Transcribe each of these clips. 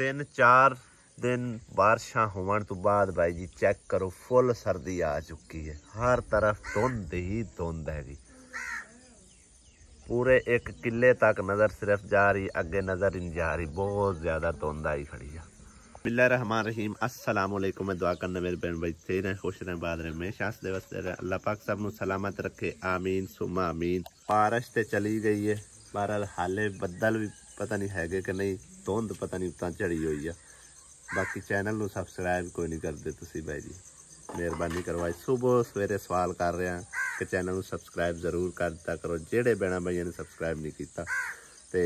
3-4 दिन बारिशां होने तो बाद भाई जी चेक करो फुल सर्दी आ चुकी है। हर तरफ धुंध ही धुंध हैगी। पूरे 1 किले तक नज़र सिर्फ जा रही, अगे नज़र ही नहीं जा रही। बहुत ज़्यादा धुंध आई खड़ी है। बिस्मिल्लाहिर्रहमानिर्रहीम। अस्सलाम वालेकुम। मैं दुआ करना मेरे बहन भाई थे रहें, खुश रहें, बाद रहें, हमेशा हंसते वसते रहें। अल्लाह पाक सब नूं सलामत रखे, आमीन सुमा आमीन। बारिश तो चली गई है, बहरहाल हाले बदल भी पता नहीं है कि नहीं, धुंध पता नहीं उतना चढ़ी हुई है। बाकी चैनल नूं सबसक्राइब कोई नहीं करते तुसीं भाई जी, मेहरबानी करवाई। सुबह सवेरे सवाल कर रहे हैं कि चैनल नूं सबसक्राइब जरूर कर दिया करो, जेड़े भैन भाइयों ने सबसक्राइब नहीं किया। तो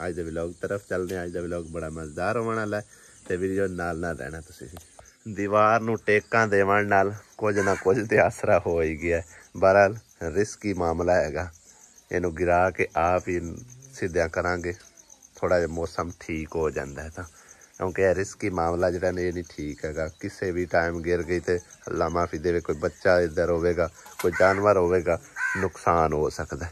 अज दे व्लॉग तरफ चलते हैं। अज दा व्लॉग बड़ा मज़ेदार होने वाला है, तो वीडियो नाल नाल रहना। तुसीं दीवार नूं टेकां देवन नाल कुछ ना कुछ तो आसरा हो ही गया। बहरहाल रिस्की मामला हैगा, इनू गिरा के आप ही सीधा करांगे, थोड़ा जिहा मौसम ठीक हो जाता है। तो क्योंकि रिस्की मामला जो ये नहीं ठीक है, किसी भी टाइम गिर गई तो अल्लाह माफ़ी देवे, कोई बच्चा इधर होगा, कोई जानवर होगा, नुकसान हो सकता है।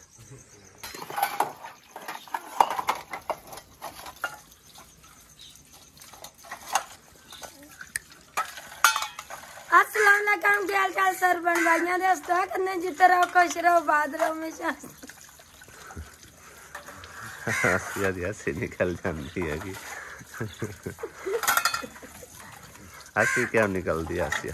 सरबन भाइयों दे हस्ता करने जिते रहो, खुश रहो, बाद रहो हमेशा। हसी निकल जाती है कि हसी क्या निकलती है हसी।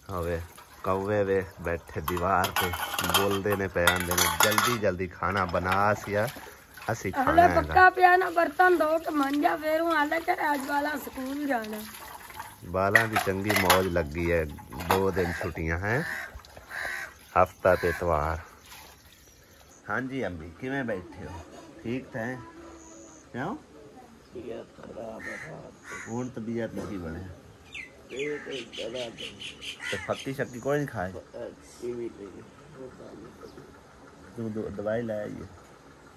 हवे कौवे वे बैठे दीवार पे बोलते ने पे आंदे ने जल्दी जल्दी खाना बना सिया, हसी खाना है। पक्का पियाना बर्तन धो के मंजा फिर हूं आले के आज वाला स्कूल जाना। बाला की चंगी मौज लगी है, 2 दिन छुट्टियां हैं, हफ्ता ते इतवार। हाँ जी अम्मी किवें बैठे हो, ठीक थे? क्यों हूँ तबीयत नहीं बने? तो फक्की शक्की कोई नहीं खाए? तू दवाई लै आइए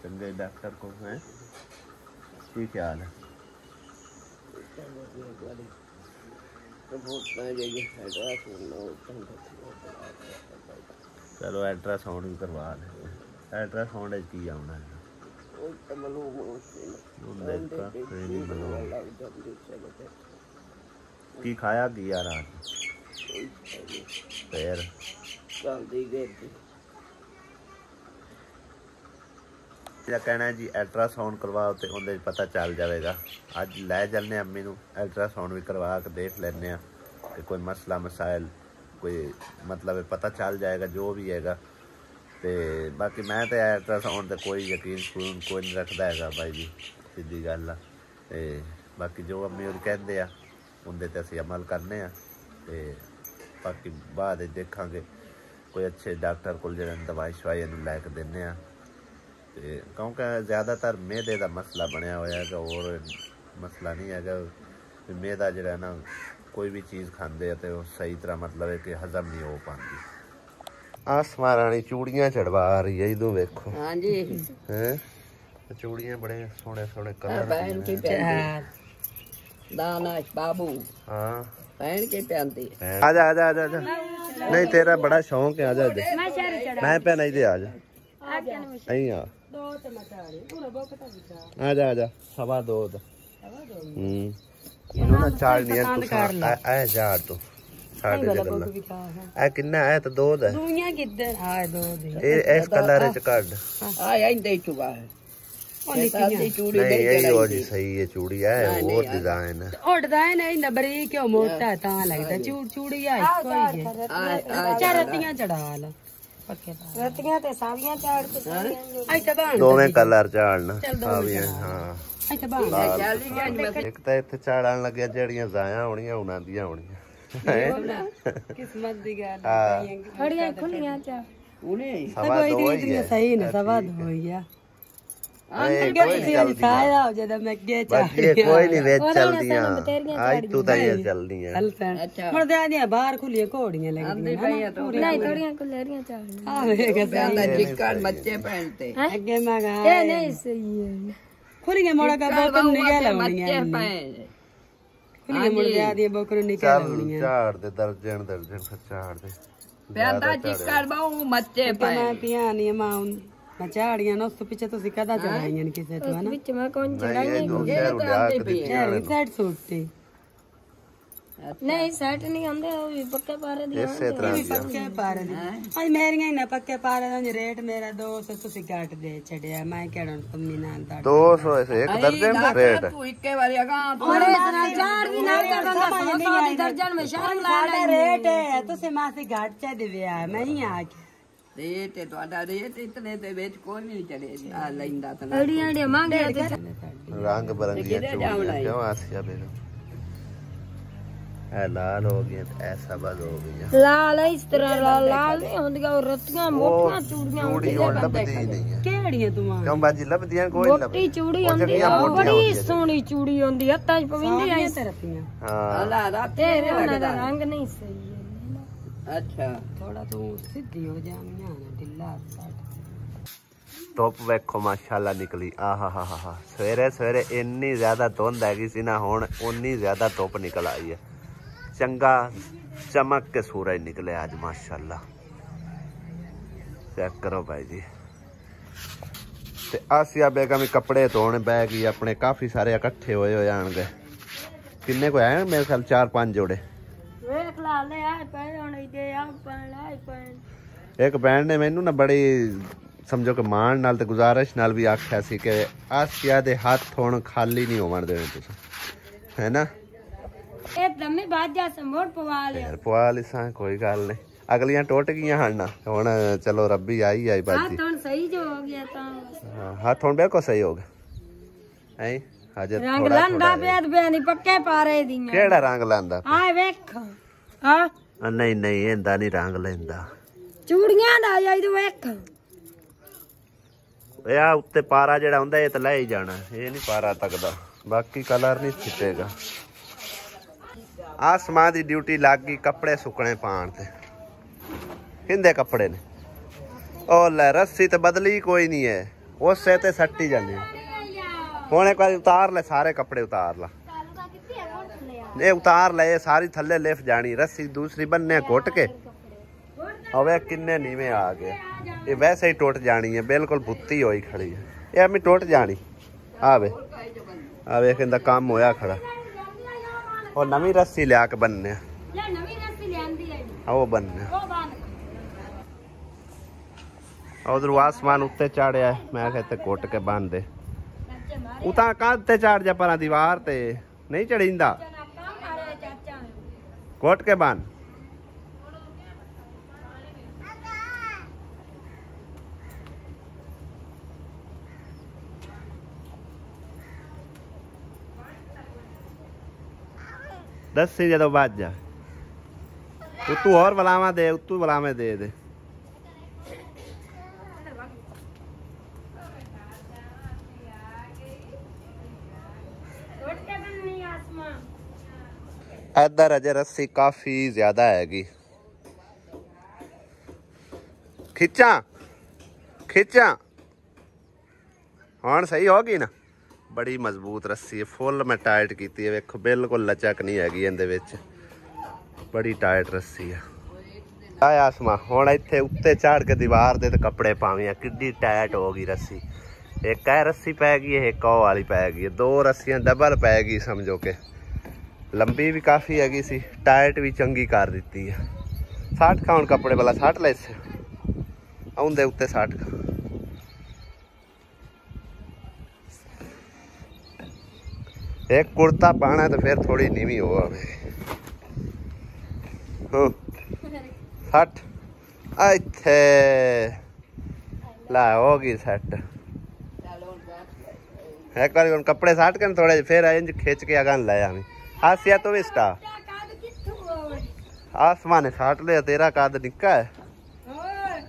चंगे डॉक्टर को है, की ख्याल है? चलो अल्ट्रासाउंड भी करवा लें। अल्ट्रासाउंड की आना है की खाया की यार फिर कहना है जी अल्ट्रासाउंड करवाओ तो उन्हें पता चल जाएगा। अज लै चलने अम्मी नूं अल्ट्रासाउंड भी करवा के देख लेने कि कोई मसला मसाइल कोई मतलब पता चल जाएगा जो भी हैगा। तो बाकी मैं तो अल्ट्रासाउंड तो कोई यकीन शून कोई नहीं रखता है भाई जी, सीधी गल आ। बाकी जो अम्मी और कहते हैं उनके तो असीं अमल करने आ। तो बाकी बाद देखांगे कोई अच्छे डॉक्टर को दवाई शवाई लैके देने। क्योंकि ज़्यादातर मैदे का मसला बनया हुआ है, और मसला नहीं है। मैदा जो ना कोई भी चीज़ खाते तो सही तरह मतलब है कि हजम नहीं हो पाती। आसमां रानी चूड़ियां चढ़वा रही है, इधर देखो। हाँ जी हैं चूड़ियां बड़े सोने सोने कलर बहन की दानश बाबू। हाँ बहन की पहनती है। आजा आजा आजा आजा, नहीं तेरा बड़ा शौक है, आजा आजा मैं पे नहीं दे, आजा नहीं आ आजा आजा 2.25 इन्होंने चार नहीं है चार तो किन्ना है तो 2 है। इस कलर च कट नहीं और सही है चूड़ी है, और डिजाइन है और डिजाइन है इंदा बरीक क्यों मोटा है ता लगदा चूड़ी है कोई है चार रतियां चढ़ा ला पक्के रतियां ते सावियां चाड़ के आई ते बाण दोवें कलर चाड़ना सावियां। हां आई ते बाण एक तो इत्थे चाड़न लगे जेड़ियां जाया होणियां उनां दियां होणियां किस्मत दी गल है। थोड़ियां खुलियां चा उने सवा 2 ही सही ने सवा 2 ही है। कोई नहीं वेच चलदियां आज तू तो ये चलदियां हुन दे दियां बाहर खुलियां घोड़ियां लगदियां नहीं थोड़ियां कुलेरियां चाड़ आ वेख प्यादा चिक्कड़ बच्चे पहनते अगे मैं ए नहीं सही है खुलियां मोड़ा का बकन निकाल बच्चे पहन खुलियां मोड़ दे दियां बकन निकाल होणियां चाड़ दे दर्जन चाड़ दे प्यादा चिक्कड़ बहु बच्चे पहन मैं पियानी मां ਮੈਂ ਝਾੜੀਆਂ ਨਾ ਉਸ ਤੋਂ ਪਿੱਛੇ ਤੁਸੀਂ ਕਦਾ ਚੜਾਈਆਂ ਕਿਸੇ ਤੋਂ ਹਨਾ ਵਿੱਚ ਮੈਂ ਕੌਣ ਚੜਾਈ ਸੈਟ ਸੂਟ ਤੇ ਨਹੀਂ ਸੈਟ ਨਹੀਂ ਆਉਂਦੇ ਉਹ ਵੀ ਪੱਕੇ ਪਾਰੇ ਦੀ ਇਸੇ ਤਰ੍ਹਾਂ ਦੀ ਪੱਕੇ ਪਾਰੇ ਦੀ ਅੱਜ ਮੇਰੀਆਂ ਹੀ ਨਾ ਪੱਕੇ ਪਾਰੇ ਦਾ ਰੇਟ ਮੇਰਾ 200 ਤੁਸੀਂ ਘੱਟ ਦੇ ਛੜਿਆ ਮੈਂ ਕਿਹੜਾ ਤੁਮੀ ਨਾ ਦਾ 200 ਇੱਕ ਦਰਜਨ ਦਾ ਰੇਟ ਤੂੰ ਇੱਕੇ ਵਾਰੀ ਅਗਾ ਔਰੇ ਸਨਾ ਚਾਰ ਵੀ ਨਾ ਕਰ ਬੰਦਾ 100 ਦੀ ਦਰਜਨ ਵਿੱਚ ਸ਼ਰਮ ਲਾ ਲੈ ਰੇਟ ਹੈ ਤੁਸੀਂ ਮਾਸੀ ਘੱਟ ਚਾ ਦੇ ਵਿਆ ਮੈਂ ਹੀ ਆ ਕੇ ਰੇਟ ਹੈ ਤੁਹਾਡਾ ਰੇਟ ਇਤਨੇ ਦੇ ਵਿੱਚ ਕੋਈ ਨਹੀਂ ਚੜੇ ਆ ਲੈਂਦਾ ਤਾਂ ਅੜੀਆਂ ਅੜੀਆਂ ਮੰਗਿਆ ਤੇ रंग बिरंगी चूड़ियां क्यों आसिया बेगम है लाल हो गया ऐसा बस हो गया ਲਾਲ ਇਸ ਤਰ੍ਹਾਂ ਲਾਲ ਨਹੀਂ ਹੁੰਦੀਆਂ ਉਹ ਰੱਤੀਆਂ ਮੋਟੀਆਂ ਚੂੜੀਆਂ चूड़ी और लभदी नहीं है ਕਿਹੜੀਆਂ ਤੂੰ क्यों बाजी लभदियां कोई नहीं ਮੋਟੀ ਚੂੜੀ ਹੁੰਦੀ ਆ ਬੜੀ ਸੋਹਣੀ ਚੂੜੀ ਹੁੰਦੀ ਆ ਹੱਥਾਂ 'ਚ ਪਵਿੰਦੀ ਆ ਤਰਫੀਆਂ हां ਅੱਲਾ ਰਾਤ ਤੇਰੇ ਉਹਨਾਂ ਦਾ ਰੰਗ ਨਹੀਂ ਸਹੀ ਹੈ ਅੱਛਾ ਥੋੜਾ ਤੂੰ ਸਿੱਧੀ ਹੋ ਜਾਵੀਆਂ ਨਾ ਢਿੱਲਾ ਸਾਡ ਧੁੱਪ ਵੇਖੋ ਮਾਸ਼ਾਅੱਲਾ ਨਿਕਲੀ ਆਹਾ ਸਵੇਰੇ ਸਵੇਰੇ ਇੰਨੀ ਜ਼ਿਆਦਾ ਧੁੰਦ ਹੈਗੀ ਸੀ ਨਾ ਹੁਣ ਉਨੀ ਜ਼ਿਆਦਾ ਧੁੱਪ ਨਿਕਲ ਆਈ ਹੈ ਚੰਗਾ ਚਮਕ ਕੇ ਸੂਰਜ ਨਿਕਲੇ ਅੱਜ ਮਾਸ਼ਾਅੱਲਾ ਚੈੱਕ ਕਰੋ ਭਾਈ ਜੀ ਤੇ ਆਸਿਆ ਬੇਗਮ ਵੀ ਕੱਪੜੇ ਧੋਣ ਬੈ ਗਈ ਆਪਣੇ ਕਾਫੀ ਸਾਰੇ ਇਕੱਠੇ ਹੋਏ ਆਣਗੇ ਕਿੰਨੇ ਕੋ ਆਏ ਮੇਰੇ ਖਿਆਲ 4-5 ਜੋੜੇ ਵੇਖ ਲਾ ਲੈ ਆ ਪੈਣ ਹੁਣ ਇਹਦੇ ਆ ਪੈਣ ਲਾ ਪੈਣ ਇੱਕ ਬੈਂਡ ਨੇ ਮੈਨੂੰ ਨਾ ਬੜੀ समझो कि मान नाल ते गुजारिश नाल भी आख्या सी कि आसिया दे हाथ हुण खाली नहीं होवन देने तुसीं है ना ए दमे बाजा संभोड़ पवा ले यार पवा लिसा कोई गल नहीं अगलियां टुट गईयां हन ना हुण चलो रब्बी आई बाजी हाथ हुण सही जो हो गया ता हां हाथ हुण बिल्कुल सही हो गया हैं अजे रंग लंदा बेद बेनी पक्के पारे दी केड़ा रंग लांदा आ वेख हां नहीं नहीं एंदा नहीं रंग लेंदा चूड़ियां दा जाई तू वेख या उत्ते पारा जेड़ा हुंदा ये तो ले ही जाना ये नहीं पारा तकदा बाकी कलर नहीं छिटेगा आसमां दी ड्यूटी लग गई कपड़े सुकने पाण ते किंदे कपड़े ने ओ ले रस्सी ते बदली कोई नहीं है उससे ते सट्टी जानी हुण एक बार उतार ले सारे कपड़े उतार ला ये उतार ले सारी थल्ले लिफ जानी रस्सी दूसरी बन्ने घुट के हवे किन्ने नीवे आ गए ये वैसे ही टुट जानी है बिल्कुल बुत्ती होई खड़ी है ये अम्मी टुट जानी आवे कहंदा काम होया खड़ा और नवी रस्सी लिया के बनने ले नवी रस्सी लेंदी है वो बनने ओ बांध उधर आसमान उत्ते चाड़िया मैं कहते घुट के बांध दे उता कंध ते चाड़ जा पर दीवार ते नहीं चढ़ींदा घुट के बांध दसी जो बज जा उतू और बलावा दे उतू बलावे दे इधर अजे रस्सी काफी ज्यादा हैगी खिचा खिचा हुण सही होगी ना बड़ी मजबूत रस्सी है फुल मैं टाइट की है वेखो बिल्कुल लचक नहीं हैगी इहदे विच बड़ी टाइट रस्सी है आया आसमा हुण इत्थे उत्ते चढ़ के दीवार दे ते कपड़े पावे किड्डी टाइट हो गई रस्सी एक है रस्सी पै गई है एक वाली पै गई है दो रस्सियां डबल पै गई समझो के लंबी भी काफ़ी हैगी सी टाइट भी चंगी कर दी है 60 का हुण कपड़े वाला 60 ले आउंदे उत्ते 60 का एक कुर्ता पाना तो फिर थोड़ी नीवी हो 60 इत्थे ला होगी सेट एक बार कपड़े 60 के थोड़े फिर इंज खिंच के अगन ले आवी आसिया तो भी स्टा आसमान 60 ले तेरा कद निक्का है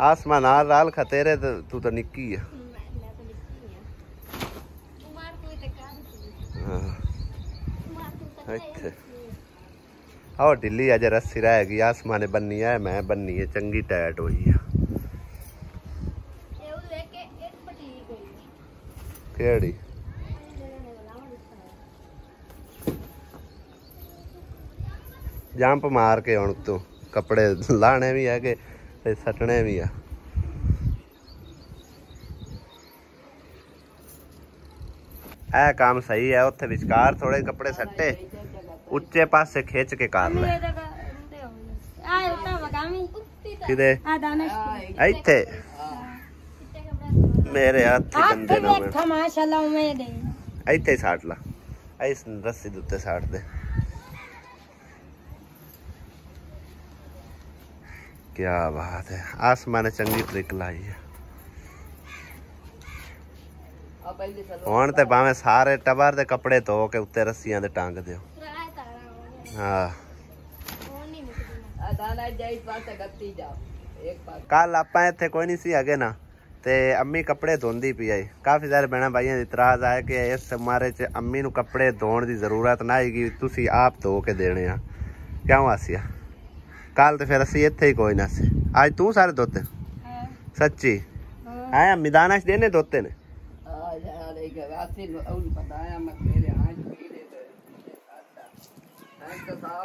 आसमान नाल राल खा तेरे तू तो निक्की है और ढिली अज रस्सी रह गई आसमाने बन्नी है मैं बन्नी है चंगी टाइट हुई है केड़ी जंप मार के हुण तू कपड़े लाने भी है कि सटने भी है ਇਹ ਕੰਮ ਸਹੀ ਹੈ। ਉੱਥੇ ਵਿਚਕਾਰ ਥੋੜੇ ਕੱਪੜੇ ਸੱਟੇ ਉੱਚੇ ਪਾਸੇ ਖਿੱਚ ਕੇ ਕਰ ਲੈ ਕਿਦੇ ਇੱਥੇ ਮੇਰੇ ਹੱਥ ਗੰਦੇ ਨਾ ਹੋਣ ਮਾਸ਼ਾਅੱਲਾ ਉਮੀਦ ਹੈ ਇੱਥੇ ਸਾਟ ਲਾ ਇਸ ਰੱਸੀ ਦੇ ਉੱਤੇ ਸਾਟ ਦੇ। क्या बात है आसमान चंगी ट्रिक लाई है। ਹੁਣ ਤੇ ਭਾਵੇਂ ਸਾਰੇ ਟੱਬਰ ਦੇ ਕੱਪੜੇ ਧੋ ਕੇ ਉੱਤੇ ਰੱਸੀਆਂ ਦੇ ਟੰਗ ਦਿਓ। ਹਾਂ ਕੱਲ ਆਪਾਂ ਇੱਥੇ ਕੋਈ ਨਹੀਂ ਸੀ ਹੈਗੇ ਨਾ ਤੇ ਅੰਮੀ ਕੱਪੜੇ ਧੋਂਦੀ ਪਈ ਆਈ। ਕਾਫੀ ਸਾਰੇ ਭੈਣਾਂ ਭਾਈਆਂ ਦੀ ਇਤਰਾਜ਼ ਆਇਆ ਕਿ ਇਸ ਮਾਰੇ ਚ ਅੰਮੀ ਨੂੰ ਕੱਪੜੇ ਧੋਣ ਦੀ ਜ਼ਰੂਰਤ ਨਾ ਆਏਗੀ, ਤੁਸੀਂ ਆਪ ਧੋ ਕੇ ਦੇਣੇ ਆ। ਕਿਉਂ ਆਸਿਆ ਕੱਲ ਤੇ ਫਿਰ ਅਸੀਂ ਇੱਥੇ ਹੀ ਕੋਈ ਨਾ ਸੀ। ਅੱਜ ਤੂੰ ਸਾਰੇ ਧੋਤੇ ਸੱਚੀ ਹੈ ਅੰਮੀ ਦਾਨਸ਼ ਦੇਨੇ ਧੋਤੇ ਨੇ।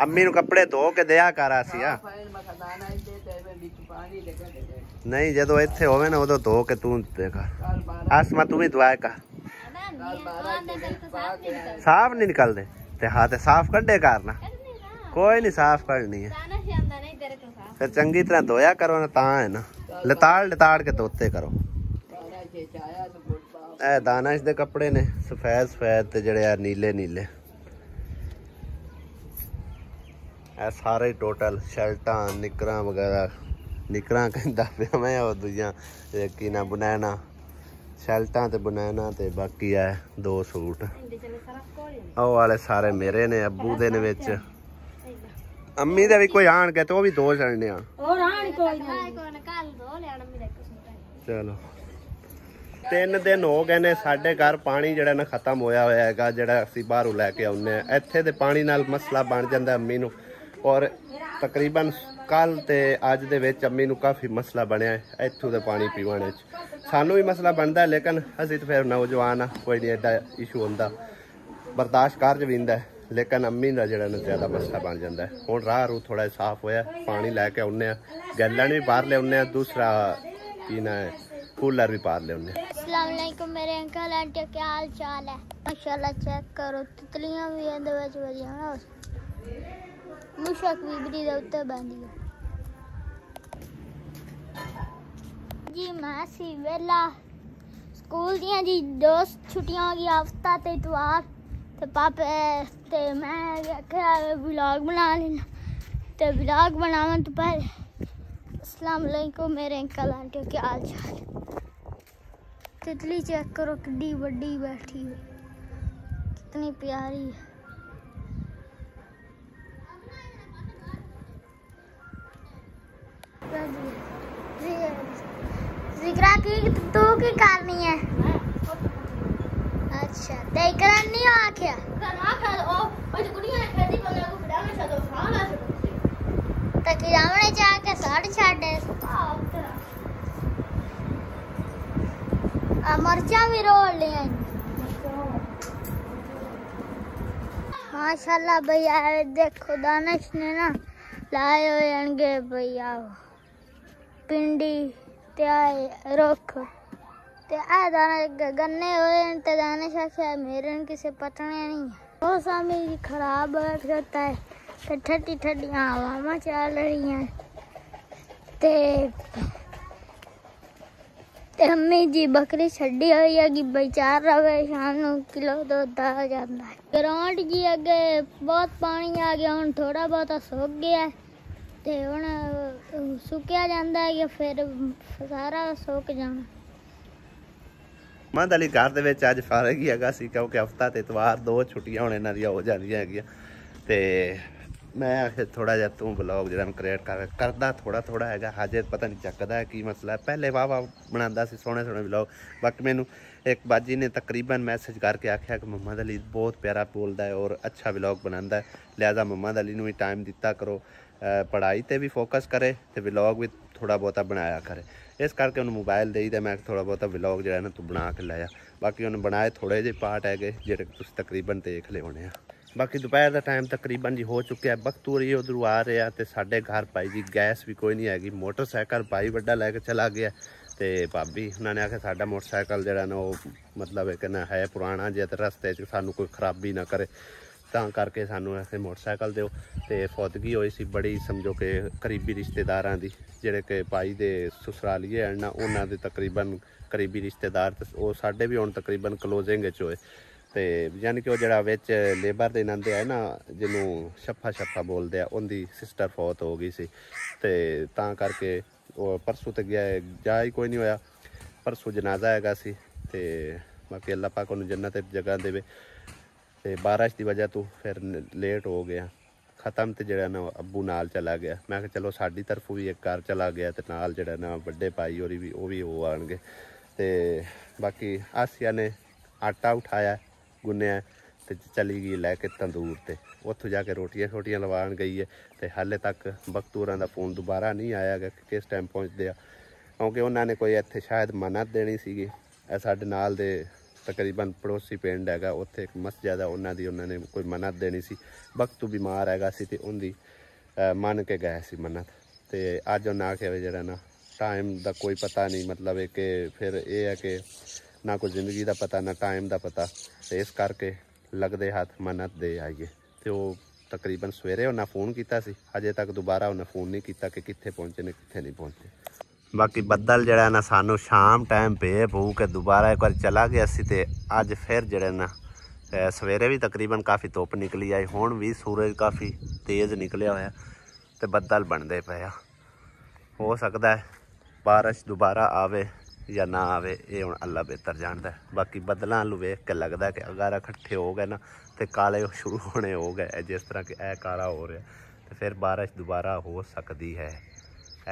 ਅੰਮੀ ਨੂੰ ਕੱਪੜੇ ਧੋ ਕੇ ਦਿਆ ਕਰ ਆਸਿਆ। ਨਹੀਂ ਜਦੋਂ ਇੱਥੇ ਹੋਵੇ ਨਾ ਉਦੋਂ ਧੋ ਕੇ ਤੂੰ ਦੇਗਾ। ਆਸਮਾ ਤੂੰ ਵੀ ਦੁਆ ਕਰ। ਸਾਫ ਨਹੀਂ ਨਿਕਲਦੇ ਤੇ ਹੱਥ ਸਾਫ ਕੱਢੇ ਕਰਨਾ ਕੋਈ ਨਹੀਂ ਸਾਫ ਕਰਨੀ ਹੈ ਫਿਰ ਚੰਗੀ ਤਰ੍ਹਾਂ ਧੋਇਆ ਕਰੋ ਨਾ ਤਾਂ ਹੈ ਨਾ ਲਤਾੜ ਕੇ ਧੋਤੇ ਕਰੋ। ਇਹ ਦਾਨਸ਼ ਦੇ ਕੱਪੜੇ ਨੇ ਸਫੈਦ ਤੇ ਜਿਹੜੇ ਆ ਨੀਲੇ ਇਹ ਸਾਰੇ ਟੋਟਲ ਸ਼ਰਟਾਂ ਨਿਕਰਾਂ ਵਗੈਰਾ ਨਿਕਰਾਂ ਕਹਿੰਦਾ ਪਿਆ ਮੈਂ ਉਹ ਦੂਜੀਆਂ ਕੀ ਨਾ ਬਨੈਣਾ ਸ਼ਰਟਾਂ ਤੇ ਬਨੈਣਾ ਤੇ ਬਾਕੀ ਹੈ 2 ਸੂਟ ਉਹ ਵਾਲੇ ਸਾਰੇ ਮੇਰੇ ਨੇ ਅੱਬੂ ਦੇ ਨੇ ਵਿੱਚ ਅੰਮੀ ਦੇ ਵੀ ਕੋਈ ਆਣਗੇ ਤੇ ਉਹ ਵੀ 2 ਛੱਡਨੇ ਆ। ਚਲੋ 3 ਦਿਨ ਹੋ ਗਏ ਨੇ ਸਾਡੇ ਘਰ ਪਾਣੀ ਜਿਹੜਾ ਨਾ ਖਤਮ ਹੋਇਆ ਹੋਇਆ ਹੈਗਾ ਜਿਹੜਾ ਅਸੀਂ ਬਾਹਰੋਂ ਲੈ ਕੇ ਆਉਂਦੇ ਆ। ਇੱਥੇ ਦੇ ਪਾਣੀ ਨਾਲ ਮਸਲਾ ਬਣ ਜਾਂਦਾ ਅੰਮੀ ਨੂੰ ਔਰ ਤਕਰੀਬਨ ਕੱਲ ਤੇ ਅੱਜ ਦੇ ਵਿੱਚ ਅੰਮੀ ਨੂੰ ਕਾਫੀ ਮਸਲਾ ਬਣਿਆ ਹੈ ਇੱਥੋਂ ਦੇ ਪਾਣੀ ਪੀਵਣ 'ਚ। ਸਾਨੂੰ ਵੀ ਮਸਲਾ ਬਣਦਾ ਲੇਕਿਨ ਅਸੀਂ ਤਾਂ ਫਿਰ ਨੌਜਵਾਨ ਆ ਕੋਈ ਨਹੀਂ ਐਡਾ ਇਸ਼ੂ ਹੁੰਦਾ ਬਰਦਾਸ਼ਤ ਕਰ ਜਵਿੰਦਾ ਲੇਕਿਨ ਅੰਮੀ ਦਾ ਜਿਹੜਾ ਨਾ ਜ਼ਿਆਦਾ ਮਸਲਾ ਬਣ ਜਾਂਦਾ ਹੈ। ਹੁਣ ਰਾਹ ਰੂ ਥੋੜਾ ਸਾਫ਼ ਹੋਇਆ ਪਾਣੀ ਲੈ ਕੇ ਆਉਂਦੇ ਆ ਗੈਲਨ ਵੀ ਬਾਹਰ ਲਿਆਉਂਦੇ ਆ ਦੂਸਰਾ ਕੀ ਨਾ ਹੈ कूलर भी पार ले उन्हें। अस्सलाम वालेकुम मेरे अंकल आंटी क्या हाल चाल है। माशाल्लाह चेक करो तितलियां भी अंदर ਵਿੱਚ ਵਧੀਆ ਨਾ ਮੁਸ਼ਕ ਵੀ ਬਰੀ ਦੇ ਉੱਤੇ ਬੰਦੀ ਜੀ ਮਾਸੀ ਵੇਲਾ ਸਕੂਲ ਦੀਆਂ ਜੀ 2 ਛੁੱਟੀਆਂ ਹੋ ਗਈਆਂ ਹਫਤਾ ਤੇ ਇਤਵਾਰ ਤੇ ਪਾਪੇ ਤੇ ਮੈਂ ਆਖਿਆ ਵਲੌਗ ਬਣਾ ਲੈਣਾ ਤੇ ਵਲੌਗ ਬਣਾਉਣ ਤੋਂ ਪਹਿਲੇ अस्सलाम वालेकुम मेरे अंकल आंटी क्या हाल चाल। तितली चेक करो कितनी बड़ी बैठी है कितनी प्यारी है। जिगरा की तू की करनी है अच्छा ते करन नहीं आख्या तक जावने जाके साढ़ छाड़े मर्चा भी रोल लिया माशाल्लाह भैया देखो दानिश ने ना लाए होंगे भैया पिंडी ते आए रुख ते आ दानिश गन्ने होए ते दानिश आख्या मेरे किसे पटने नहीं मौसम ही खराब रहता है ते ठंडी ठंडी हवा चल रही हैं ते अम्मी जी बकरी छड़ी हुई है कि भाई 4 रवे शाम किलो दूध आ जाता है। ग्राउंड जी अगे बहुत पानी आ गया हूँ थोड़ा बहुत सुक गया ते हुण सुकिया जाता है कि फिर सारा सुक जाना। ਮਦ ਅਲੀ ਘਰ ਦੇ ਵਿੱਚ ਅੱਜ ਫਾਰਗ ਹੀ ਹੈਗਾ ਸੀ ਕਿਉਂਕਿ ਹਫਤਾ ਤੇ ਇਤਵਾਰ 2 ਛੁੱਟੀਆਂ ਹੁਣ ਇਹਨਾਂ ਦੀਆਂ ਹੋ ਜਾਂਦੀਆਂ ਹੈਗੀਆਂ ਤੇ ਮੈਂ ਆਖਿਰ ਥੋੜਾ ਜਿਹਾ ਤੂੰ ਵਲੌਗ ਜਿਹੜਾ ਮੈਂ ਕ੍ਰੀਏਟ ਕਰਦਾ ਥੋੜਾ ਹੈਗਾ ਹਜੇ ਪਤਾ ਨਹੀਂ ਚੱਕਦਾ ਕੀ ਮਸਲਾ ਪਹਿਲੇ ਵਾਹ ਬਣਾਉਂਦਾ ਸੀ ਸੋਹਣੇ ਵਲੌਗ ਬਾਕੀ ਮੈਨੂੰ ਇੱਕ ਬਾਜੀ ਨੇ ਤਕਰੀਬਨ ਮੈਸੇਜ ਕਰਕੇ ਆਖਿਆ ਕਿ ਮੁਹੰਮਦ ਅਲੀ ਬਹੁਤ ਪਿਆਰਾ ਬੋਲਦਾ ਹੈ ਔਰ ਅੱਛਾ ਵਲੌਗ ਬਣਾਉਂਦਾ ਹੈ ਲਿਹਾਜ਼ਾ ਮੁਹੰਮਦ ਅਲੀ ਨੂੰ ਵੀ ਟਾਈਮ ਦਿੱਤਾ ਕਰੋ ਪੜ੍ਹਾਈ ਤੇ ਵੀ ਫੋਕਸ ਕਰੇ ਤੇ ਵਲੌਗ ਵੀ ਥੋੜਾ ਬਹੁਤਾ ਬਣਾਇਆ ਕਰੇ ਇਸ ਕਰਕੇ ਉਹਨੂੰ ਮੋਬਾਈਲ ਦੇਈ ਤੇ ਮੈਂ ਥੋੜਾ ਬਹੁਤਾ ਵਲੌਗ ਜਿਹੜਾ ਨਾ ਤੂੰ ਬਣਾ ਕੇ ਲਾਇਆ ਬਾਕੀ ਉਹਨੇ ਬਣਾਏ ਥੋੜੇ ਜਿਹੇ ਪਾਰਟ ਹੈਗੇ ਜਿਹੜੇ ਤੁਸੀਂ ਤਕਰੀਬਨ ਦੇਖ ਲਏ ਹੋਣੇ ਆ। ਬਾਕੀ ਦੁਪਹਿਰ ਦਾ ਟਾਈਮ ਤਕਰੀਬਨ ਜੀ ਹੋ ਚੁੱਕਿਆ ਬਖਤੂਰੀ ਉਧਰੋਂ ਆ ਰਿਹਾ ਤੇ ਸਾਡੇ ਘਰ ਭਾਈ ਜੀ ਗੈਸ ਵੀ ਕੋਈ ਨਹੀਂ ਹੈਗੀ ਮੋਟਰਸਾਈਕਲ ਭਾਈ ਵੱਡਾ ਲੈ ਕੇ ਚਲਾ ਗਿਆ ਤੇ ਭਾਬੀ ਉਹਨਾਂ ਨੇ ਆਖਿਆ ਸਾਡਾ ਮੋਟਰਸਾਈਕਲ ਜਿਹੜਾ ਨਾ ਉਹ ਮਤਲਬ ਇੱਕ ਨਾ ਹੈ ਪੁਰਾਣਾ ਜਿਹਾ, ਤੇ ਰਸਤੇ 'ਚ ਸਾਨੂੰ ਕੋਈ ਖਰਾਬੀ ਨਾ ਕਰੇ, ਤਾਂ ਕਰਕੇ ਸਾਨੂੰ ਐਸੇ ਮੋਟਰਸਾਈਕਲ ਦਿਓ। ਤੇ ਫੌਤਗੀ ਹੋਈ ਸੀ ਬੜੀ, ਸਮਝੋ ਕਿ ਕਰੀਬੀ ਰਿਸ਼ਤੇਦਾਰਾਂ ਦੀ, ਜਿਹੜੇ ਕਿ ਭਾਈ ਦੇ ਸਸੁਰਾਲੀਏ ਹਨ ਨਾ, ਉਹਨਾਂ ਦੇ ਤਕਰੀਬਨ ਕਰੀਬੀ ਰਿਸ਼ਤੇਦਾਰ, ਤੇ ਉਹ ਸਾਡੇ ਵੀ ਹੁਣ ਤਕਰੀਬਨ ਕਲੋਜ਼ਿੰਗ 'ਚ ਹੋਏ। ਤੇ ਯਾਨੀ ਕਿ ਉਹ ਜਿਹੜਾ ਵਿੱਚ ਲੇਬਰ ਦੇ ਨੰਦੇ ਹੈ ਨਾ, ਜਿਹਨੂੰ ਛੱਫਾ ਬੋਲਦੇ ਆ, ਉਹਦੀ ਸਿਸਟਰ ਫੌਤ ਹੋ ਗਈ ਸੀ। ਤੇ ਤਾਂ ਕਰਕੇ ਉਹ ਪਰਸੋਂ ਤੇ ਗਿਆ, ਜਾ ਹੀ ਕੋਈ ਨਹੀਂ ਹੋਇਆ। ਪਰਸੋਂ ਜਨਾਜ਼ਾ ਹੈਗਾ ਸੀ। ਤੇ ਬਾਕੀ ਅੱਲਾਹ ਪਾਕ ਉਹਨੂੰ ਜੰਨਤ ਜਗ੍ਹਾ ਦੇਵੇ। ਤੇ ਬਾਰਿਸ਼ ਦੀ ਵਜ੍ਹਾ ਤੋਂ ਫਿਰ ਲੇਟ ਹੋ ਗਿਆ ख़त्म। ਤੇ ਜਿਹੜਾ ਨਾ ਅੱਬੂ ਨਾਲ ਚਲਾ ਗਿਆ। ਮੈਂ ਕਿਹਾ ਚਲੋ ਸਾਡੀ ਤਰਫੋਂ ਵੀ ਇੱਕ ਘਰ ਚਲਾ ਗਿਆ, ਤੇ ਨਾਲ ਜਿਹੜਾ ਨਾ ਵੱਡੇ ਭਾਈ ਹੋਰੀ ਵੀ ਉਹ ਵੀ ਹੋ ਆਉਣਗੇ। ਤੇ ਬਾਕੀ ਆਸਿਆ ਨੇ ਆਟਾ ਉਠਾਇਆ, ਗੁੰਨਿਆ, ਤੇ ਚਲੀ ਗਈ ਲੈ ਕੇ ਤੰਦੂਰ ਤੇ। ਉੱਥੋਂ ਜਾ ਕੇ ਰੋਟੀਆਂ ਛੋਟੀਆਂ ਲਵਾਉਣ ਗਈ ਹੈ। ਤੇ ਹਾਲੇ ਤੱਕ ਬਖਤੂਰਾਂ ਦਾ ਫੋਨ ਦੁਬਾਰਾ ਨਹੀਂ ਆਇਆ ਗਾ ਕਿ ਕਿਸ ਟਾਈਮ ਪਹੁੰਚਦੇ ਆ, ਕਿਉਂਕਿ ਉਹਨਾਂ ਨੇ ਕੋਈ ਇੱਥੇ ਸ਼ਾਇਦ ਮਨਤ ਦੇਣੀ ਸੀਗੀ। ਇਹ ਸਾਡੇ ਨਾਲ ਦੇ ਤਕਰੀਬਨ ਪੜੋਸੀ ਪਿੰਡ ਹੈਗਾ, ਉੱਥੇ ਇੱਕ ਮਸਜਿਦ ਹੈ, ਉਹਨਾਂ ਨੇ ਕੋਈ ਮਨਤ ਦੇਣੀ ਸੀ। ਬਖਤੂ ਬਿਮਾਰ ਹੈਗਾ ਸੀ, ਤੇ ਉਹਦੀ ਮੰਨ ਕੇ ਗਏ ਸੀ ਮਨਤ। ਤੇ ਅੱਜ ਉਹਨਾਂ ਆਖਿਆ ਵੀ ਜਿਹੜਾ ਨਾ ਟਾਈਮ ਦਾ ਕੋਈ ਪਤਾ ਨਹੀਂ, ਮਤਲਬ ਹੈ ਕਿ ਫਿਰ ਇਹ ਹੈ ਕਿ ਨਾ ਕੋਈ ਜ਼ਿੰਦਗੀ ਦਾ ਪਤਾ ਨਾ ਟਾਈਮ ਦਾ ਪਤਾ, ਤੇ ਇਸ ਕਰਕੇ ਲੱਗਦੇ ਹੱਥ ਮਨਤ ਦੇ ਆਈਏ। ਤੇ ਉਹ ਤਕਰੀਬਨ ਸਵੇਰੇ ਉਹਨਾਂ ਫੋਨ ਕੀਤਾ ਸੀ, ਅਜੇ ਤੱਕ ਦੁਬਾਰਾ ਉਹਨੇ ਫੋਨ ਨਹੀਂ ਕੀਤਾ ਕਿ ਕਿੱਥੇ ਪਹੁੰਚੇ ਨੇ ਕਿੱਥੇ ਨਹੀਂ ਪਹੁੰਚੇ। ਬਾਕੀ ਬੱਦਲ ਜਿਹੜਾ ਨਾ ਸਾਨੂੰ ਸ਼ਾਮ ਟਾਈਮ ਪੇ ਪੂ ਕੇ ਦੁਬਾਰਾ ਇੱਕ ਵਾਰ ਚਲਾ ਗਿਆ ਸੀ। ਤੇ ਅੱਜ ਫਿਰ ਜਿਹੜੇ ਨਾ ਸਵੇਰੇ ਵੀ ਤਕਰੀਬਨ ਕਾਫੀ ਧੁੱਪ ਨਿਕਲੀ ਆਈ, ਹੁਣ ਵੀ ਸੂਰਜ ਕਾਫੀ ਤੇਜ਼ ਨਿਕਲਿਆ ਹੋਇਆ, ਤੇ ਬੱਦਲ ਬਣਦੇ ਪਏ ਆ। ਹੋ ਸਕਦਾ ਹੈ ਬਾਰਿਸ਼ ਦੁਬਾਰਾ ਆਵੇ ਜਾਂ ਨਾ ਆਵੇ, ਇਹ ਹੁਣ ਅੱਲਾ ਬਿਹਤਰ ਜਾਣਦਾ। ਬਾਕੀ ਬੱਦਲਾਂ ਨੂੰ ਵੇਖ ਕੇ ਲੱਗਦਾ ਕਿ ਅਗਰ ਇਕੱਠੇ ਹੋ ਗਏ ਨਾ ਤੇ ਕਾਲੇ ਸ਼ੁਰੂ ਹੋਣੇ ਹੋ ਗਏ, ਜਿਸ ਤਰ੍ਹਾਂ ਕਿ ਇਹ ਕਾਲਾ ਹੋ ਰਿਹਾ, ਤੇ ਫਿਰ ਬਾਰਿਸ਼ ਦੁਬਾਰਾ ਹੋ ਸਕਦੀ ਹੈ।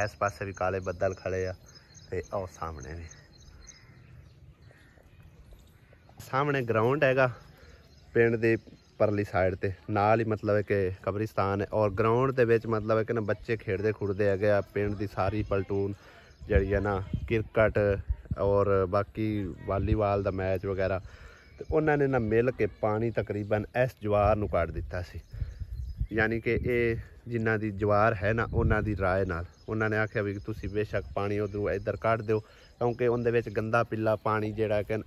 ਇਸ ਪਾਸੇ ਵੀ ਕਾਲੇ ਬੱਦਲ ਖੜੇ ਆ, ਤੇ ਉਹ ਸਾਹਮਣੇ ਵੀ ਸਾਹਮਣੇ ਗਰਾਊਂਡ ਹੈਗਾ ਪਿੰਡ ਦੀ ਪਰਲੀ ਸਾਈਡ ਤੇ, ਨਾਲ ਹੀ ਮਤਲਬ ਹੈ ਕਿ ਕਬਰਿਸਤਾਨ ਹੈ। ਔਰ ਗਰਾਊਂਡ ਦੇ ਵਿੱਚ ਮਤਲਬ ਹੈ ਕਿ ਨਾ ਬੱਚੇ ਖੇਡਦੇ ਖੁੱਡਦੇ ਹੈਗੇ ਆ। ਪਿੰਡ ਦੀ ਸਾਰੀ ਪਲਟੂਨ ਜਿਹੜੀ ਹੈ ਨਾ ਕ੍ਰਿਕਟ ਔਰ ਬਾਕੀ ਵਾਲੀਬਾਲ ਦਾ ਮੈਚ ਵਗੈਰਾ, ਤੇ ਉਹਨਾਂ ਨੇ ਨਾ ਮਿਲ ਕੇ ਪਾਣੀ ਤਕਰੀਬਨ ਇਸ ਜਵਾਰ ਨੂੰ ਕੱਢ ਦਿੱਤਾ ਸੀ। ਯਾਨੀ ਕਿ ਇਹ ਜਿਨ੍ਹਾਂ ਦੀ ਜਵਾਰ ਹੈ ਨਾ, ਉਹਨਾਂ ਦੀ ਰਾਏ ਨਾਲ ਉਹਨਾਂ ਨੇ ਆਖਿਆ ਵੀ ਤੁਸੀਂ ਬੇਸ਼ੱਕ ਪਾਣੀ ਉੱਧਰੋਂ ਇੱਧਰ ਕੱਢ ਦਿਓ, ਕਿਉਂਕਿ ਉਹਦੇ ਵਿੱਚ ਗੰਦਾ ਪਿੱਲਾ ਪਾਣੀ ਜਿਹੜਾ ਕਿ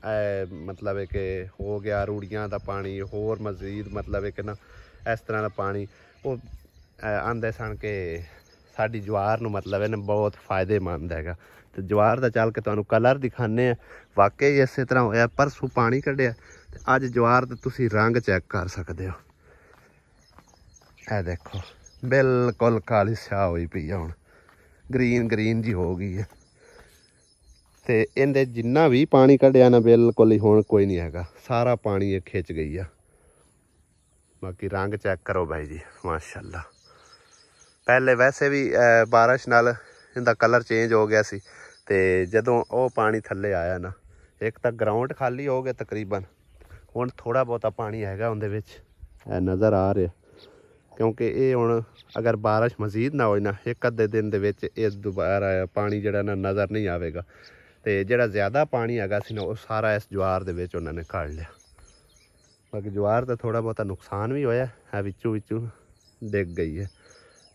ਮਤਲਬ ਹੈ ਕਿ ਹੋ ਗਿਆ, ਰੂੜੀਆਂ ਦਾ ਪਾਣੀ, ਹੋਰ ਮਜ਼ੀਦ ਮਤਲਬ ਹੈ ਕਿ ਨਾ ਇਸ ਤਰ੍ਹਾਂ ਦਾ ਪਾਣੀ ਉਹ ਆਂਦੇ ਸਨ ਕਿ ਸਾਡੀ ਜਵਾਰ ਨੂੰ ਮਤਲਬ ਇਹਨੇ ਬਹੁਤ ਫਾਇਦੇਮੰਦ ਹੈਗਾ। ਤੇ ਜਵਾਰ ਦਾ ਚੱਲ ਕੇ ਤੁਹਾਨੂੰ ਕਲਰ ਦਿਖਾਉਂਦੇ ਆ, ਵਾਕਈ ਇਸੇ ਤਰ੍ਹਾਂ ਹੋਇਆ। ਪਰਸੋਂ ਪਾਣੀ ਕੱਢਿਆ, ਤੇ ਅੱਜ ਜਵਾਰ ਦਾ ਤੁਸੀਂ ਰੰਗ ਚੈੱਕ ਕਰ ਸਕਦੇ ਹੋ। ਇਹ ਦੇਖੋ ਬਿਲਕੁਲ ਕਾਲੀ ਸਿਆਹ ਹੋਈ ਪਈ ਆ, ਹੁਣ ਗ੍ਰੀਨ ਜੀ ਹੋ ਗਈ ਹੈ। ਤੇ ਇਹਦੇ ਜਿੰਨਾ ਵੀ ਪਾਣੀ ਕੱਢਿਆ ਨਾ ਬਿਲਕੁਲ ਹੀ ਹੁਣ ਕੋਈ ਨਹੀਂ ਹੈਗਾ, ਸਾਰਾ ਪਾਣੀ ਇਹ ਖਿੱਚ ਗਈ ਆ। ਬਾਕੀ ਰੰਗ ਚੈੱਕ ਕਰੋ ਭਾਈ ਜੀ, ਮਾਸ਼ਾਅੱਲਾ। ਪਹਿਲੇ ਵੈਸੇ ਵੀ ਬਾਰਿਸ਼ ਨਾਲ ਇਹਦਾ ਕਲਰ ਚੇਂਜ ਹੋ ਗਿਆ ਸੀ। ਤੇ ਜਦੋਂ ਉਹ ਪਾਣੀ ਥੱਲੇ ਆਇਆ ਨਾ, ਇੱਕ ਤਾਂ ਗਰਾਊਂਡ ਖਾਲੀ ਹੋ ਗਿਆ ਤਕਰੀਬਨ, ਹੁਣ ਥੋੜ੍ਹਾ ਬਹੁਤਾ ਪਾਣੀ ਹੈਗਾ ਉਹਦੇ ਵਿੱਚ, ਇਹ ਨਜ਼ਰ ਆ ਰਿਹਾ। ਕਿਉਂਕਿ ਇਹ ਹੁਣ ਅਗਰ ਬਾਰਿਸ਼ ਮਜ਼ੀਦ ਨਾ ਹੋਏ ਨਾ, ਇੱਕ ਅੱਧੇ ਦਿਨ ਦੇ ਵਿੱਚ ਇਸ ਦੁਬਾਰਾ ਪਾਣੀ ਜਿਹੜਾ ਨਾ ਨਜ਼ਰ ਨਹੀਂ ਆਵੇਗਾ। ਤੇ ਜਿਹੜਾ ਜ਼ਿਆਦਾ ਪਾਣੀ ਹੈਗਾ ਸੀ ਨਾ, ਉਹ ਸਾਰਾ ਇਸ ਜਵਾਰ ਦੇ ਵਿੱਚ ਉਹਨਾਂ ਨੇ ਕੱਢ ਲਿਆ। ਬਾਕੀ ਜਵਾਰ ਦਾ ਥੋੜ੍ਹਾ ਬਹੁਤਾ ਨੁਕਸਾਨ ਵੀ ਹੋਇਆ ਹੈ, ਵਿੱਚੋਂ ਡਿੱਗ ਗਈ ਹੈ।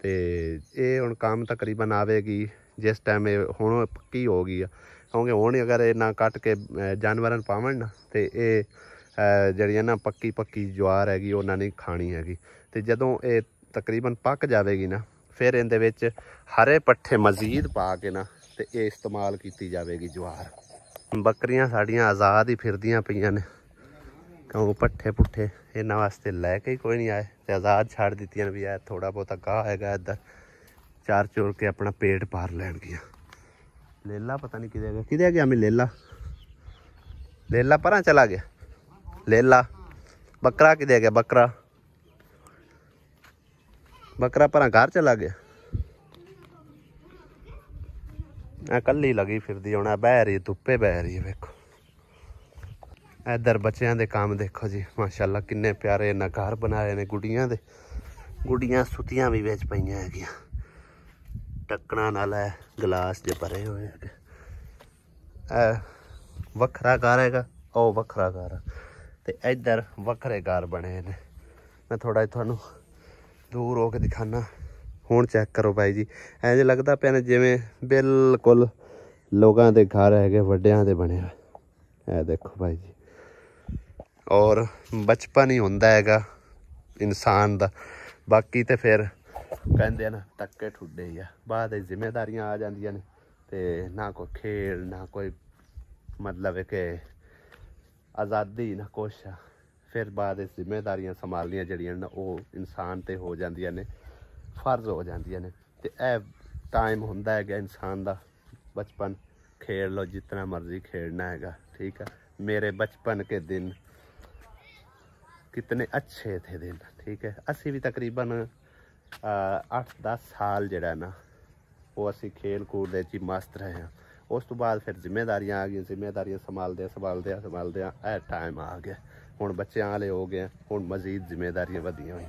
ਤੇ ਇਹ ਹੁਣ ਕੰਮ ਤਕਰੀਬਨ ਆਵੇਗੀ ਜਿਸ ਟਾਈਮ ਇਹ ਹੁਣ ਪੱਕੀ ਹੋ ਗਈ ਆ, ਕਿਉਂਕਿ ਹੁਣ ਅਗਰ ਇਹ ਨਾ ਕੱਟ ਕੇ ਜਾਨਵਰਾਂ ਨੂੰ ਪਾਵਣ ਨਾ, ਤੇ ਇਹ ਜਿਹੜੀ ਨਾ ਪੱਕੀ ਜਵਾਰ ਹੈਗੀ ਉਹਨਾਂ ਨੇ ਖਾਣੀ ਹੈਗੀ। ਤੇ ਜਦੋਂ ਇਹ ਤਕਰੀਬਨ ਪੱਕ ਜਾਵੇਗੀ ਨਾ, ਫਿਰ ਇਹਦੇ ਵਿੱਚ ਹਰੇ ਪੱਠੇ ਮਜ਼ੀਦ ਪਾ ਕੇ ਨਾ, ਤੇ ਇਹ ਇਸਤੇਮਾਲ ਕੀਤੀ ਜਾਵੇਗੀ ਜਵਾਰ। ਬੱਕਰੀਆਂ ਸਾਡੀਆਂ ਆਜ਼ਾਦ ਹੀ ਫਿਰਦੀਆਂ ਪਈਆਂ ਨੇ, ਕਿਉਂ ਪੱਠੇ ਪੁੱਠੇ ਇਹਨਾਂ ਵਾਸਤੇ ਲੈ ਕੇ ਹੀ ਕੋਈ ਨਹੀਂ ਆਏ, ਤੇ ਆਜ਼ਾਦ ਛੱਡ ਦਿੱਤੀਆਂ ਵੀ ਇਹ ਥੋੜ੍ਹਾ ਬਹੁਤਾ ਗਾਹ ਹੈਗਾ ਇੱਧਰ, ਚਾਰ ਚੋਰ ਕੇ ਆਪਣਾ ਪੇਟ ਭਰ ਲੈਣਗੀਆਂ। ਲੇਲਾ ਪਤਾ ਨਹੀਂ ਕਿਹਦੇ ਗਿਆ ਮੈਂ ਲੇਲਾ ਪਰਾਂ ਚਲਾ ਗਿਆ। ਲੇਲਾ ਬੱਕਰਾ ਕਿਹਦੇ ਗਿਆ, ਬੱਕਰਾ ਪਰਾਂ ਘਰ ਚਲਾ ਗਿਆ। ਕੱਲੀ ਲੱਗੀ ਫਿਰਦੀ ਹੁਣ, ਬਹਿ ਰਹੀ ਧੁੱਪੇ ਬਹਿ ਰਹੀ ਹੈ। ਵੇਖੋ ਇੱਧਰ ਬੱਚਿਆਂ ਦੇ ਕੰਮ ਦੇਖੋ ਜੀ, ਮਾਸ਼ਾਅੱਲਾ ਕਿੰਨੇ ਪਿਆਰੇ ਇਹਨਾਂ ਘਰ ਬਣਾਏ ਨੇ ਗੁੱਡੀਆਂ ਦੇ। ਗੁੱਡੀਆਂ ਸੁੱਤੀਆਂ ਵੀ ਵਿੱਚ ਪਈਆਂ ਹੈਗੀਆਂ, ਢੱਕਣਾ ਨਾਲ ਹੈ, ਗਲਾਸ ਜੇ ਭਰੇ ਹੋਏ ਹੈਗੇ। ਵੱਖਰਾ ਘਰ ਹੈਗਾ, ਉਹ ਵੱਖਰਾ ਘਰ, ਤੇ ਇੱਧਰ ਵੱਖਰੇ ਘਰ ਬਣੇ ਨੇ। ਮੈਂ ਥੋੜ੍ਹਾ ਤੁਹਾਨੂੰ ਦੂਰ ਹੋ ਕੇ ਦਿਖਾਣਾ। ਹੁਣ ਚੈੱਕ ਕਰੋ ਭਾਈ ਜੀ, ਇੰਝ ਲੱਗਦਾ ਪਿਆ ਨੇ ਜਿਵੇਂ ਬਿਲਕੁਲ ਲੋਕਾਂ ਦੇ ਘਰ ਹੈਗੇ ਵੱਡਿਆਂ ਦੇ ਬਣਿਆ। ਇਹ ਦੇਖੋ ਭਾਈ ਜੀ। ਔਰ ਬਚਪਨ ਹੀ ਹੁੰਦਾ ਹੈਗਾ ਇਨਸਾਨ ਦਾ, ਬਾਕੀ ਤੇ ਫਿਰ ਕਹਿੰਦੇ ਨਾ ਧੱਕੇ ਠੁੱਡੇ ਹੀ ਆ। ਬਾਅਦ ਵਿੱਚ ਜ਼ਿੰਮੇਵਾਰੀਆਂ ਆ ਜਾਂਦੀਆਂ ਨੇ ਤੇ ਨਾ ਕੋਈ ਖੇਡ ਨਾ ਕੋਈ मतलब है कि आज़ादी ना कुछ। फिर बाद जिम्मेदारियां संभालनियां जड़ियां ना वो इंसान ते हो जांदियां ने, फर्ज हो जांदियां ने। ते ए टाइम हुंदा है कि इंसान दा बचपन खेल लो जितना मर्जी खेलना हैगा, ठीक है। मेरे बचपन के दिन कितने अच्छे थे दिन, ठीक है। असी भी तकरीबन 8-10 साल जड़ा ना वो असी खेल कूद च मस्त रहे हैं। उस तो बाद फिर जिम्मेदारियां आ गई, जिम्मेदारियां संभालदे ए टाइम आ गया हुण बच्चों वाले हो गए, हुण मजीद जिम्मेदारियां वधियां हुई।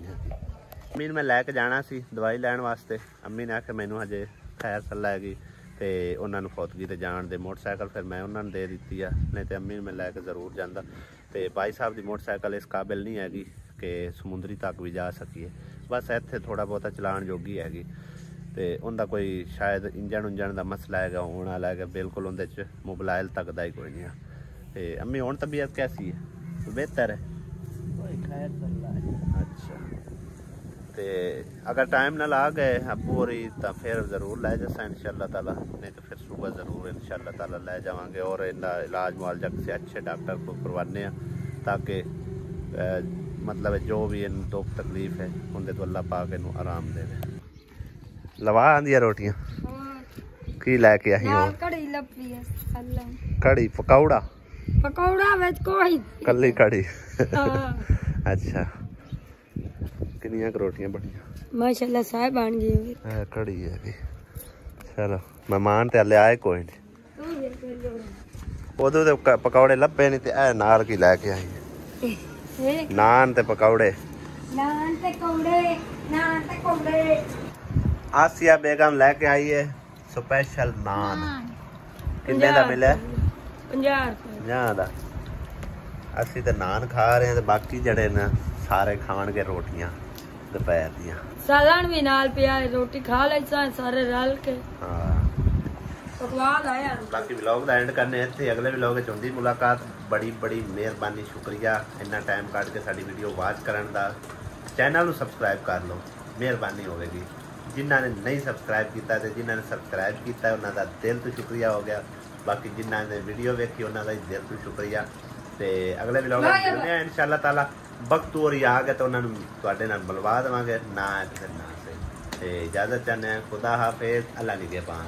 अम्मी मैं लैके जाना सी दवाई लैन वास्ते। अम्मी ने आख्या मैनू हजे खैर सलाह हैगी ते उन्होंने फौतगी ते जान दे मोटरसाइकिल, फिर मैं उन्होंने दे दी है, नहीं तो अम्मी मैं लैके जरूर जाता। तो भाई साहब की मोटरसाइकिल इस काबिल नहीं हैगी कि समुंदरी तक भी जा सकीए, बस इत्थे थोड़ा बहुता चलान जोगी हैगी। तो उनका कोई शायद इंजन उंजन का मसला है होने वाला है, बिल्कुल उनके मोबाइल तक का ही कोई नहीं है। तो अम्मी हुण तबीयत कैसी है? बेहतर है? अच्छा। तो अगर टाइम ना ला गए अबू होरी तो फिर ज़रूर लै जैसा इंशाअल्लाह ताला, नहीं तो फिर सुबह ज़रूर इंशाअल्लाह ताला लै जावांगे और इनका इलाज मुआलजा किसी अच्छे डॉक्टर को करवाने ताकि मतलब जो भी इन दुख तकलीफ है उनके तो अल्लाह पाक इनू आराम दे। लवा आंदियां रोटियां की लैके आई हो? कड़ी लपी है कड़ी पकौड़ा पकौड़ा विच कोई कल्ली कड़ी। अच्छा कितनियां रोटियां बनियां? माशाल्लाह साहब बन गई है कड़ी है भी। चलो मेहमान ते हले आए कोई नहीं, उदों ते पकौड़े लभे नहीं ते ए नाल की लैके आई है? नान ते पकौड़े। नान ते कौड़े, नान ते कौड़े। आसिया बेगम लेके आई है स्पेशल नान। कितने का मिले? 50 का। असी तो नान खा रहे हैं तो बाकी जड़े न सारे खाणगे रोटियां दोपहर दियां। सालन भी नाल पिया रोटी खा ले सारे रल के। हाँ पकवान आया। बाकी व्लॉग दा एंड करने थे, अगले व्लॉग च हुंदी मुलाकात। बड़ी बड़ी मेहरबानी, शुक्रिया इन्ना टाइम कट के साडी वीडियो वॉच करन दा। चैनल नूं सबसक्राइब कर लो, मेहरबानी होगी। जिन्होंने नहीं सबसक्राइब किया तो जिन्होंने सबसक्राइब किया उन्होंने दिल तो शुक्रिया हो गया, बाकी जिन्होंने वीडियो वेखी उन्होंने दिल तो शुक्रिया। तो अगले व्लॉग मिलने इंशाअल्लाह ताला। वक्त और आ गया तो उन्होंने तुहाडे नाल मिलवा देवांगे ना फिर ना से। इजाजत चाहते हैं, खुदा हाफिज, अल्लाह निगहबान।